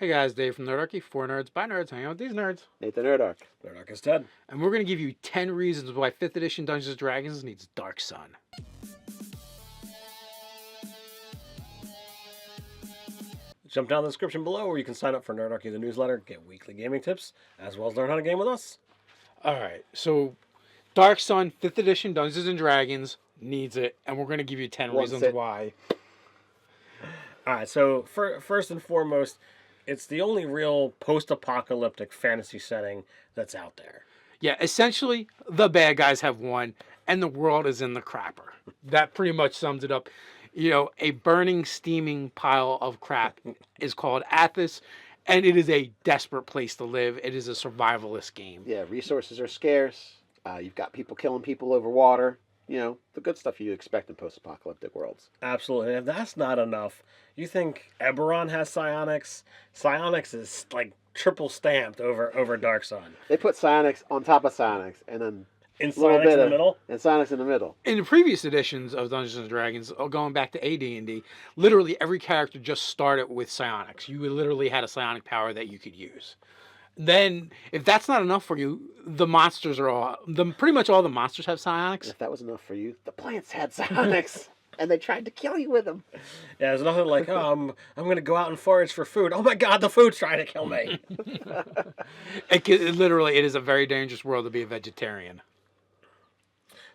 Hey guys, Dave from Nerdarchy, for nerds, by nerds, hang out with these nerds. Nathan Nerdarch. Nerdarch is Ted. And we're going to give you 10 reasons why 5th edition Dungeons & Dragons needs Dark Sun. Jump down in the description below where you can sign up for Nerdarchy, the newsletter, get weekly gaming tips, as well as learn how to game with us. Alright, so Dark Sun, 5th edition Dungeons & Dragons needs it, and we're going to give you 10 reasons why. Alright, so first and foremost, it's the only real post-apocalyptic fantasy setting that's out there. Yeah, essentially, the bad guys have won, and the world is in the crapper. That pretty much sums it up. You know, a burning, steaming pile of crap is called Athas, and it is a desperate place to live. It is a survivalist game. Yeah, resources are scarce. You've got people killing people over water. You know, the good stuff you expect in post-apocalyptic worlds. Absolutely. And if that's not enough, you think Eberron has psionics? Psionics is like triple stamped over Dark Sun. They put psionics on top of psionics, and then In psionics in the middle? And psionics in the middle. In the previous editions of Dungeons & Dragons, going back to AD&D, literally every character just started with psionics. You literally had a psionic power that you could use. Then, if that's not enough for you, the monsters are all... pretty much all the monsters have psionics. If that was enough for you, the plants had psionics, and they tried to kill you with them. Yeah, there's nothing like, I'm going to go out and forage for food. Oh my god, the food's trying to kill me. It is a very dangerous world to be a vegetarian.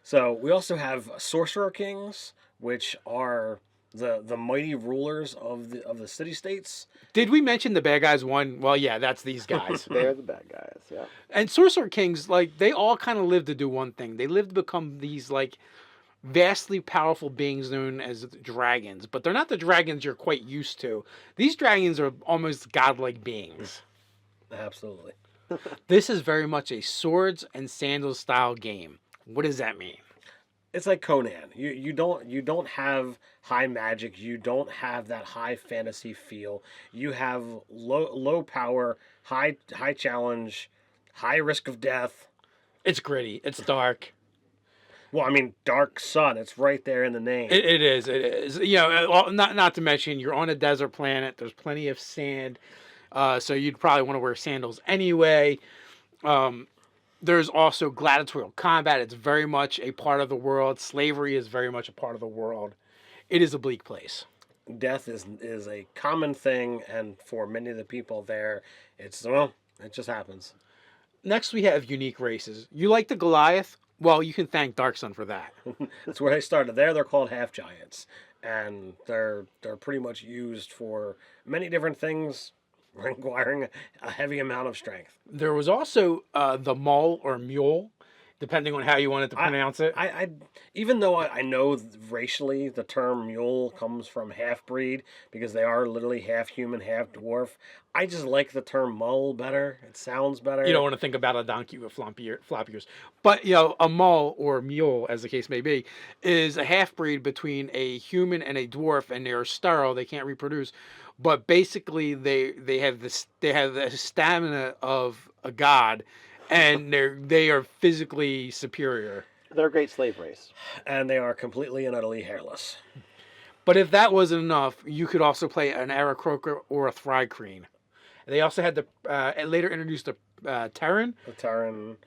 So we also have Sorcerer Kings, which are the mighty rulers of the city-states. Did we mention the bad guys won? Well, yeah, that's these guys. They're the bad guys, yeah. And Sorcerer Kings, like, they all kind of live to do one thing. They live to become these, like, vastly powerful beings known as dragons. But they're not the dragons you're quite used to. These dragons are almost godlike beings. Absolutely. This is very much a swords and sandals style game. What does that mean? It's like Conan. You don't have high magic. You don't have that high fantasy feel. You have low power, high challenge, high risk of death. It's gritty. It's dark. Well, I mean, Dark Sun. It's right there in the name. It is. It is. You know, not to mention you're on a desert planet. There's plenty of sand, so you'd probably want to wear sandals anyway. There's also gladiatorial combat. It's very much a part of the world. Slavery is very much a part of the world. It is a bleak place. Death is a common thing, and for many of the people there, it just happens. Next, we have unique races. You like the Goliath? Well, you can thank Dark Sun for that. That's where they started. They're called half giants, and they're pretty much used for many different things, requiring a heavy amount of strength. There was also the Mul or Mule, depending on how you wanted to pronounce it. I even though I know racially the term mule comes from half-breed because they are literally half human, half dwarf, I just like the term mule better. It sounds better. You don't want to think about a donkey with floppy ears. But, you know, a Mul or Mule, as the case may be, is a half-breed between a human and a dwarf, and they're sterile. They can't reproduce. But basically, they have the stamina of a god, and they are physically superior. They're a great slave race. And they are completely and utterly hairless. But if that wasn't enough, you could also play an Aarakocra or a Thri-Kreen. They also had later introduced the Pterran,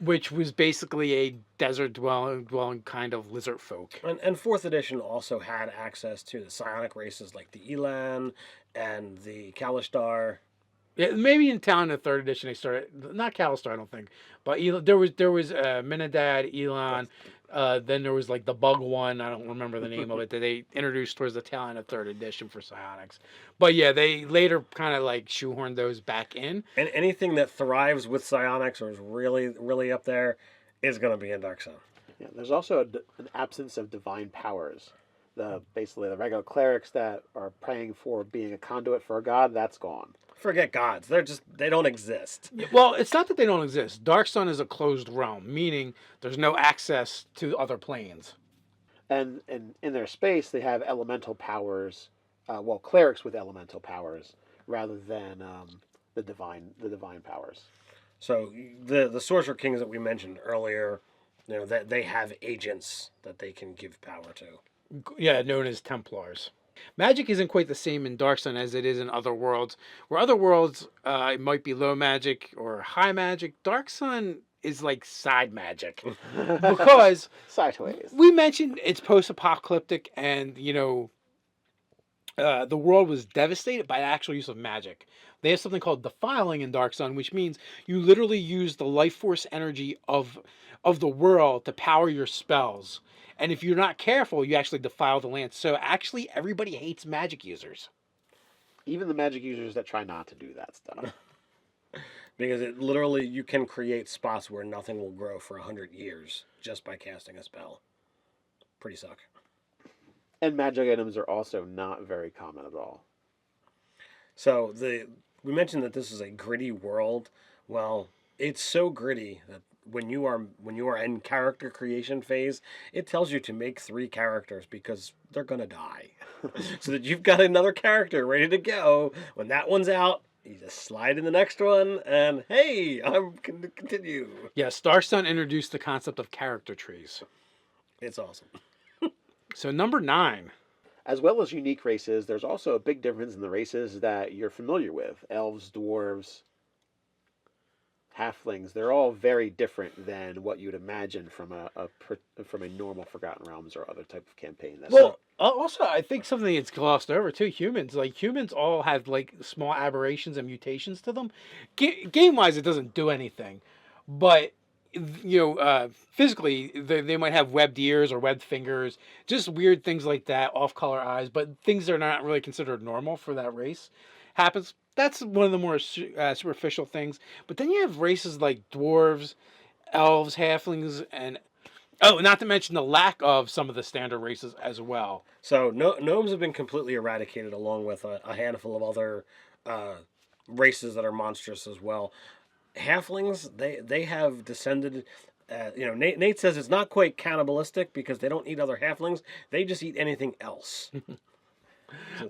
which was basically a desert dwelling kind of lizard folk. And 4th edition also had access to the psionic races like the Elan and the Kalishtar. Yeah, maybe in town in the 3rd edition they started, not Kalishtar, I don't think, but there was Minadad, Elan. Then there was like the bug one. I don't remember the name of it that they introduced towards the tail end of 3rd edition for psionics. But yeah, they later kind of like shoehorned those back in. And anything that thrives with psionics or is really, really up there is going to be in Dark Sun. Yeah, there's also an absence of divine powers. Basically the regular clerics that are praying for being a conduit for a god, that's gone. Forget gods. They don't exist. Well, it's not that they don't exist. Dark Sun is a closed realm, meaning there's no access to other planes. And in their space, they have elemental powers. Clerics with elemental powers rather than the divine powers. So the Sorcerer Kings that we mentioned earlier, you know, that they have agents that they can give power to. Yeah, known as Templars. Magic isn't quite the same in Dark Sun as it is in other worlds. Where other worlds, it might be low magic or high magic. Dark Sun is like side magic because Sideways. we mentioned it's post-apocalyptic, and the world was devastated by the actual use of magic. They have something called defiling in Dark Sun, which means you literally use the life force energy of the world to power your spells. And if you're not careful, you actually defile the land. So actually, everybody hates magic users. Even the magic users that try not to do that stuff. Because it literally, you can create spots where nothing will grow for 100 years just by casting a spell. Pretty suck. And magic items are also not very common at all. So we mentioned that this is a gritty world. Well, it's so gritty that when you are in character creation phase, it tells you to make 3 characters because they're gonna die, so that you've got another character ready to go. When that one's out, you just slide in the next one, and hey, I'm gonna continue. Yes, Dark Sun introduced the concept of character trees. It's awesome. So number 9. As well as unique races, there's also a big difference in the races that you're familiar with. Elves, dwarves, halflings, they're all very different than what you'd imagine from a normal Forgotten Realms or other type of campaign. Also, I think something that's glossed over too. Humans all have like small aberrations and mutations to them. Game wise, it doesn't do anything, but physically they might have webbed ears or webbed fingers, just weird things like that, off color eyes, but things that are not really considered normal for that race happens. That's one of the more superficial things. But then you have races like dwarves, elves, halflings, and not to mention the lack of some of the standard races as well. So gnomes have been completely eradicated, along with a handful of other races that are monstrous as well. Halflings, they have descended. Nate says it's not quite cannibalistic because they don't eat other halflings. They just eat anything else.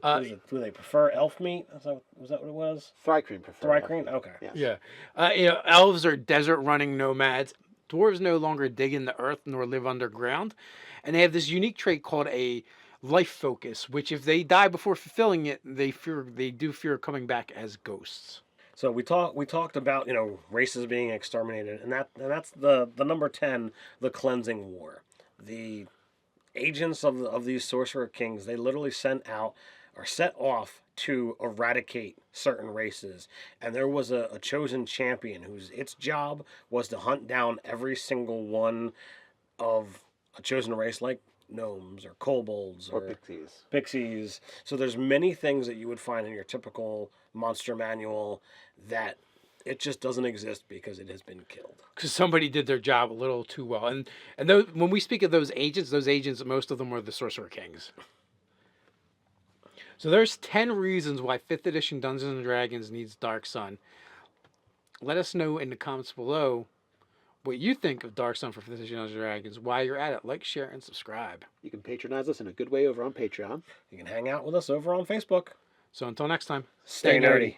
Do they prefer elf meat? Was that what it was? Thri-Kreen prefer. Thri-Kreen? Okay. Yes. Yeah. Elves are desert-running nomads. Dwarves no longer dig in the earth nor live underground, and they have this unique trait called a life focus, which if they die before fulfilling it, they do fear coming back as ghosts. So we talked about races being exterminated, and that's the number 10, the cleansing war. The agents of these Sorcerer Kings, they literally set off to eradicate certain races, and there was a chosen champion its job was to hunt down every single one of a chosen race, like gnomes or kobolds Or pixies. Pixies. So there's many things that you would find in your typical monster manual that it just doesn't exist because it has been killed. Because somebody did their job a little too well. And when we speak of those agents, most of them are the Sorcerer Kings. So there's 10 reasons why 5th edition Dungeons and Dragons needs Dark Sun. Let us know in the comments below what you think of Dark Sun for 5th edition Dungeons and Dragons. While you're at it, like, share, and subscribe. You can patronize us in a good way over on Patreon. You can hang out with us over on Facebook. So until next time, Stay nerdy.